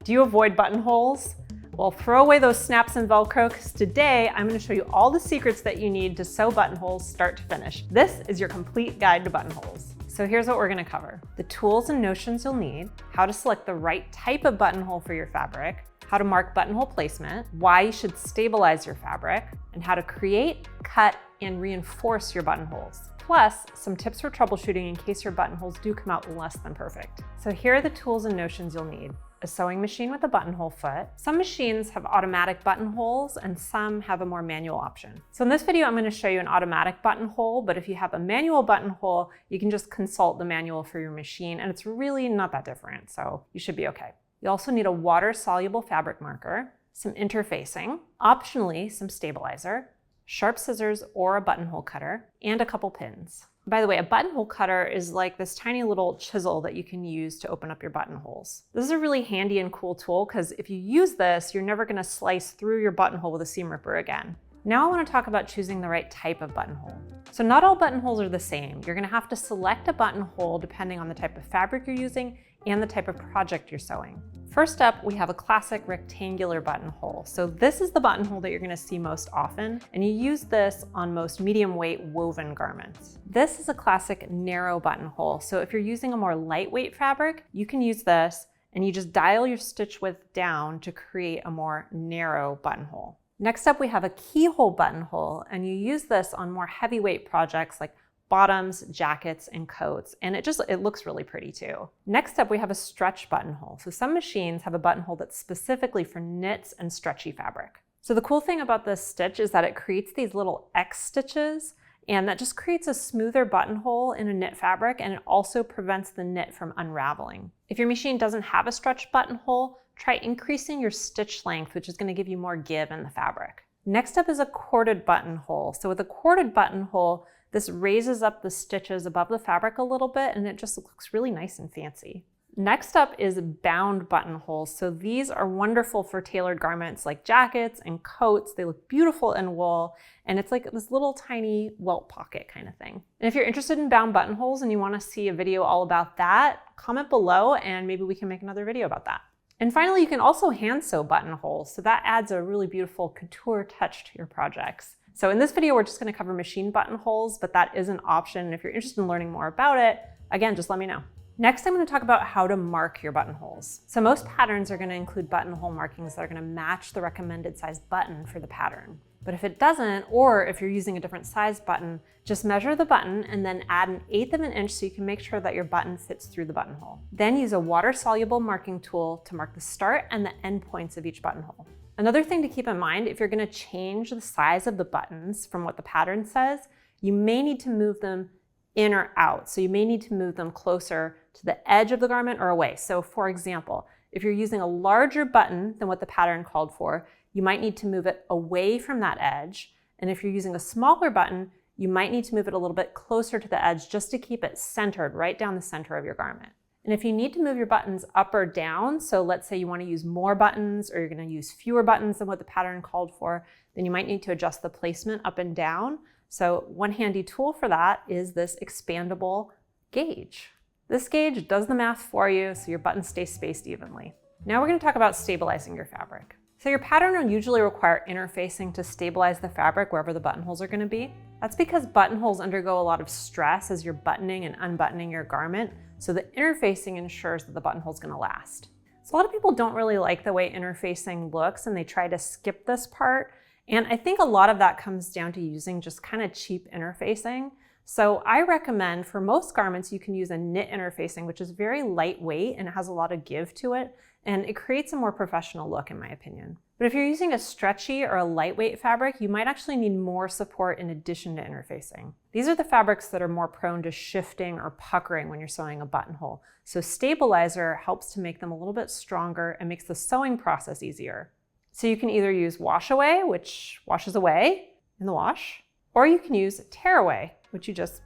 Do you avoid buttonholes? Well, throw away those snaps and Velcro, because today I'm going to show you all the secrets that you need to sew buttonholes start to finish. This is your complete guide to buttonholes. So here's what we're going to cover. The tools and notions you'll need, how to select the right type of buttonhole for your fabric, how to mark buttonhole placement, why you should stabilize your fabric, and how to create, cut, and reinforce your buttonholes. Plus, some tips for troubleshooting in case your buttonholes do come out less than perfect. So here are the tools and notions you'll need. A sewing machine with a buttonhole foot. Some machines have automatic buttonholes and some have a more manual option. So in this video, I'm going to show you an automatic buttonhole, but if you have a manual buttonhole, you can just consult the manual for your machine and it's really not that different, so you should be okay. You also need a water-soluble fabric marker, some interfacing, optionally some stabilizer, sharp scissors or a buttonhole cutter, and a couple pins. By the way, a buttonhole cutter is like this tiny little chisel that you can use to open up your buttonholes. This is a really handy and cool tool because if you use this, you're never going to slice through your buttonhole with a seam ripper again. Now I want to talk about choosing the right type of buttonhole. So not all buttonholes are the same. You're going to have to select a buttonhole depending on the type of fabric you're using and the type of project you're sewing. First up, we have a classic rectangular buttonhole. So this is the buttonhole that you're going to see most often, and you use this on most medium weight woven garments. This is a classic narrow buttonhole. So if you're using a more lightweight fabric, you can use this and you just dial your stitch width down to create a more narrow buttonhole. Next up, we have a keyhole buttonhole, and you use this on more heavyweight projects like bottoms, jackets, and coats, and it looks really pretty too. Next up, we have a stretch buttonhole. So some machines have a buttonhole that's specifically for knits and stretchy fabric. So the cool thing about this stitch is that it creates these little X stitches, and that just creates a smoother buttonhole in a knit fabric, and it also prevents the knit from unraveling. If your machine doesn't have a stretch buttonhole, try increasing your stitch length, which is going to give you more give in the fabric. Next up is a corded buttonhole. So with a corded buttonhole, this raises up the stitches above the fabric a little bit and it just looks really nice and fancy. Next up is bound buttonholes. So these are wonderful for tailored garments like jackets and coats. They look beautiful in wool and it's like this little tiny welt pocket kind of thing. And if you're interested in bound buttonholes and you want to see a video all about that, comment below and maybe we can make another video about that. And finally, you can also hand sew buttonholes. So that adds a really beautiful couture touch to your projects. So in this video, we're just going to cover machine buttonholes, but that is an option. If you're interested in learning more about it, again, just let me know. Next, I'm going to talk about how to mark your buttonholes. So most patterns are going to include buttonhole markings that are going to match the recommended size button for the pattern. But if it doesn't, or if you're using a different size button, just measure the button and then add 1/8 of an inch so you can make sure that your button fits through the buttonhole. Then use a water-soluble marking tool to mark the start and the end points of each buttonhole. Another thing to keep in mind, if you're going to change the size of the buttons from what the pattern says, you may need to move them in or out. So you may need to move them closer to the edge of the garment or away. So for example, if you're using a larger button than what the pattern called for, you might need to move it away from that edge. And if you're using a smaller button, you might need to move it a little bit closer to the edge just to keep it centered right down the center of your garment. And if you need to move your buttons up or down, so let's say you want to use more buttons or you're going to use fewer buttons than what the pattern called for, then you might need to adjust the placement up and down. So one handy tool for that is this expandable gauge. This gauge does the math for you so your buttons stay spaced evenly. Now we're going to talk about stabilizing your fabric. So your pattern will usually require interfacing to stabilize the fabric wherever the buttonholes are going to be. That's because buttonholes undergo a lot of stress as you're buttoning and unbuttoning your garment, so the interfacing ensures that the buttonhole is going to last. So a lot of people don't really like the way interfacing looks and they try to skip this part, and I think a lot of that comes down to using just kind of cheap interfacing. So I recommend for most garments you can use a knit interfacing, which is very lightweight and it has a lot of give to it, and it creates a more professional look in my opinion. But if you're using a stretchy or a lightweight fabric, you might actually need more support in addition to interfacing. These are the fabrics that are more prone to shifting or puckering when you're sewing a buttonhole. So stabilizer helps to make them a little bit stronger and makes the sewing process easier. So you can either use wash away, which washes away in the wash, or you can use tear away, which you just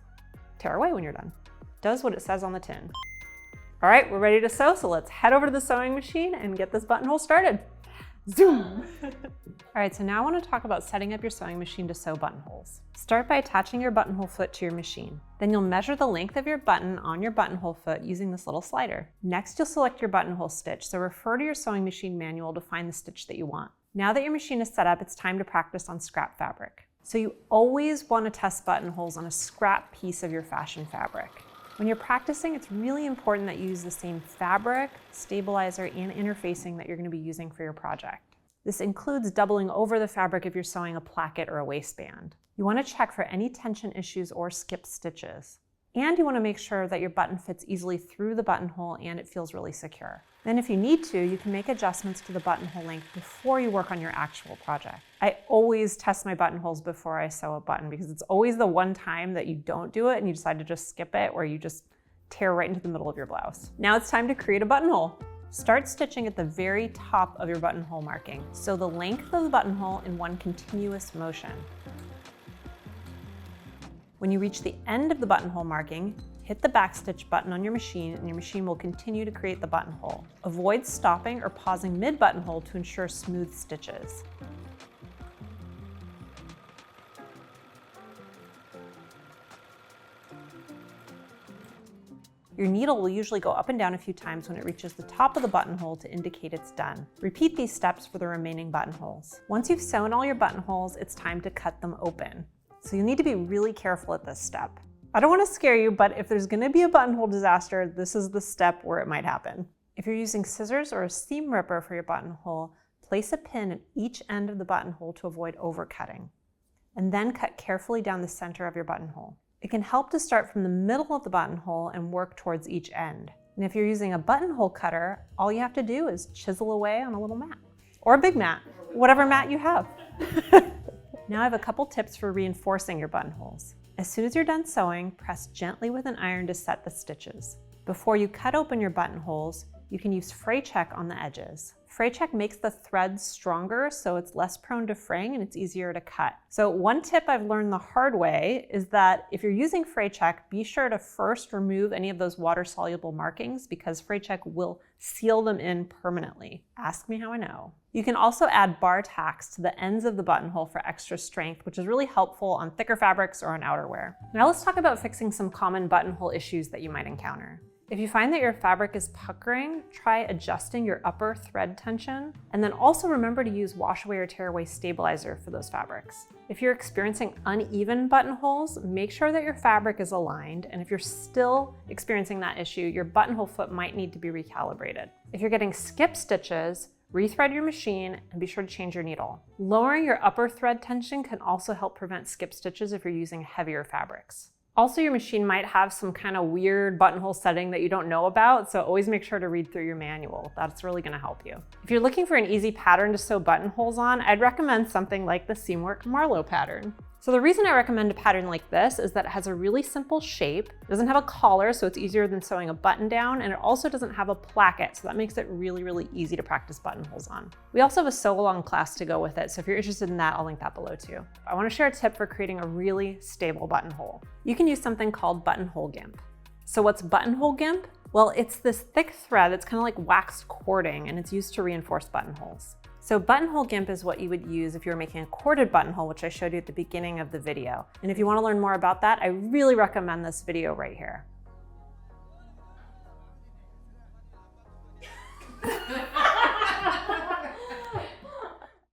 tear away when you're done. Does what it says on the tin. All right, we're ready to sew, so let's head over to the sewing machine and get this buttonhole started. Zoom! All right, so now I want to talk about setting up your sewing machine to sew buttonholes. Start by attaching your buttonhole foot to your machine. Then you'll measure the length of your button on your buttonhole foot using this little slider. Next, you'll select your buttonhole stitch, so refer to your sewing machine manual to find the stitch that you want. Now that your machine is set up, it's time to practice on scrap fabric. So you always want to test buttonholes on a scrap piece of your fashion fabric. When you're practicing, it's really important that you use the same fabric, stabilizer, and interfacing that you're going to be using for your project. This includes doubling over the fabric if you're sewing a placket or a waistband. You want to check for any tension issues or skipped stitches. And you want to make sure that your button fits easily through the buttonhole and it feels really secure. Then if you need to, you can make adjustments to the buttonhole length before you work on your actual project. I always test my buttonholes before I sew a button because it's always the one time that you don't do it and you decide to just skip it, or you just tear right into the middle of your blouse. Now it's time to create a buttonhole. Start stitching at the very top of your buttonhole marking. Sew the length of the buttonhole in one continuous motion. When you reach the end of the buttonhole marking, hit the backstitch button on your machine and your machine will continue to create the buttonhole. Avoid stopping or pausing mid-buttonhole to ensure smooth stitches. Your needle will usually go up and down a few times when it reaches the top of the buttonhole to indicate it's done. Repeat these steps for the remaining buttonholes. Once you've sewn all your buttonholes, it's time to cut them open. So you need to be really careful at this step. I don't want to scare you, but if there's going to be a buttonhole disaster, this is the step where it might happen. If you're using scissors or a seam ripper for your buttonhole, place a pin at each end of the buttonhole to avoid overcutting. And then cut carefully down the center of your buttonhole. It can help to start from the middle of the buttonhole and work towards each end. And if you're using a buttonhole cutter, all you have to do is chisel away on a little mat. Or a big mat, whatever mat you have. Now I have a couple tips for reinforcing your buttonholes. As soon as you're done sewing, press gently with an iron to set the stitches. Before you cut open your buttonholes, you can use fray check on the edges. Fray check makes the threads stronger, so it's less prone to fraying and it's easier to cut. So one tip I've learned the hard way is that if you're using fray check, be sure to first remove any of those water-soluble markings because fray check will seal them in permanently. Ask me how I know. You can also add bar tacks to the ends of the buttonhole for extra strength, which is really helpful on thicker fabrics or on outerwear. Now let's talk about fixing some common buttonhole issues that you might encounter. If you find that your fabric is puckering, try adjusting your upper thread tension, and then also remember to use wash away or tear away stabilizer for those fabrics. If you're experiencing uneven buttonholes, make sure that your fabric is aligned, and if you're still experiencing that issue, your buttonhole foot might need to be recalibrated. If you're getting skip stitches, rethread your machine and be sure to change your needle. Lowering your upper thread tension can also help prevent skip stitches if you're using heavier fabrics. Also, your machine might have some kind of weird buttonhole setting that you don't know about, so always make sure to read through your manual. That's really going to help you. If you're looking for an easy pattern to sew buttonholes on, I'd recommend something like the Seamwork Marlowe pattern. So the reason I recommend a pattern like this is that it has a really simple shape. It doesn't have a collar, so it's easier than sewing a button down, and it also doesn't have a placket, so that makes it really, really easy to practice buttonholes on. We also have a sew-along class to go with it, so if you're interested in that, I'll link that below too. I want to share a tip for creating a really stable buttonhole. You can use something called buttonhole gimp. So what's buttonhole gimp? Well, it's this thick thread that's kind of like waxed cording, and it's used to reinforce buttonholes. So buttonhole gimp is what you would use if you were making a corded buttonhole, which I showed you at the beginning of the video. And if you want to learn more about that, I really recommend this video right here.